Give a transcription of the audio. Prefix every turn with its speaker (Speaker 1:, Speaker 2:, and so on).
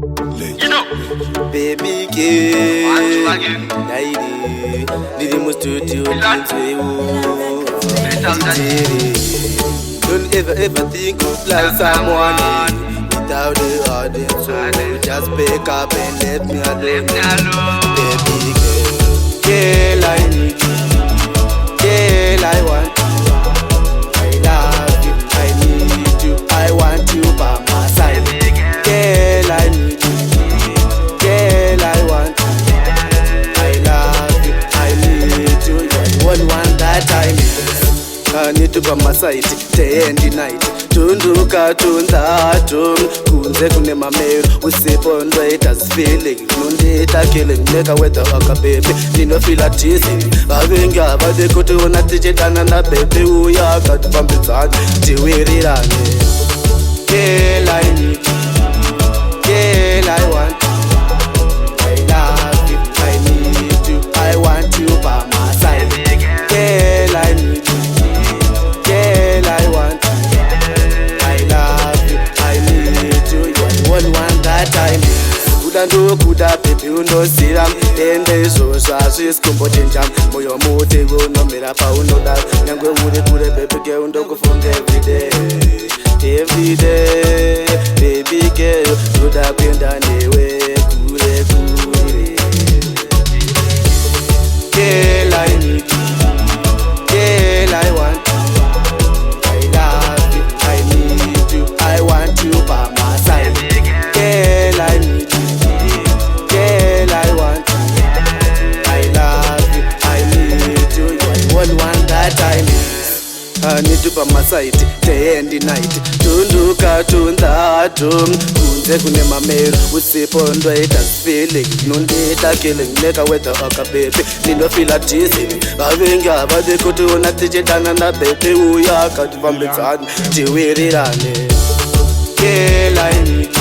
Speaker 1: You know,
Speaker 2: baby girl,
Speaker 1: again.
Speaker 2: lady, did you must do to Don't ever think of like someone without the audience. So just pick up and let me alone. Baby girl, girl I need you, girl I want you, I love you, I need you, I want you by my side. Girl I need you, girl I want you, I love you, I need you, you're the one that I need. I need to by my side, day and night. Tunduka tundatum kunze kune mamero usipondo it as feeling nundita killing neka weather waka baby nino feel at teasing avenga abade kuti ona tichitana na baby uya katupambitsana tiwirirane. Girl I need you, girl I want you, I love you, I need you, I want you by my side. Girl I need you, girl I want you, one that time kuda ndokuda baby unoziva ende izvozva zvisikumbochenja moyo muti unomira paunoda nyangwe uri kure baby girl undokufunga everyday baby girl ndoda kuenda newe kure kure. Girl I need you, girl I want you, I love you, I need you, I want you by my side. Girl I need you, girl I want you, I love you, I need you, you're the one that I need. I need you by my side, day and night. Tunduka tundatum kunze kune mamero usipondo it as feeling nundita killing neka weather waka baby nino feel at teasing avenga abade kuti ona tichitana na baby uya katupambitsana tiwirirane. Girl I need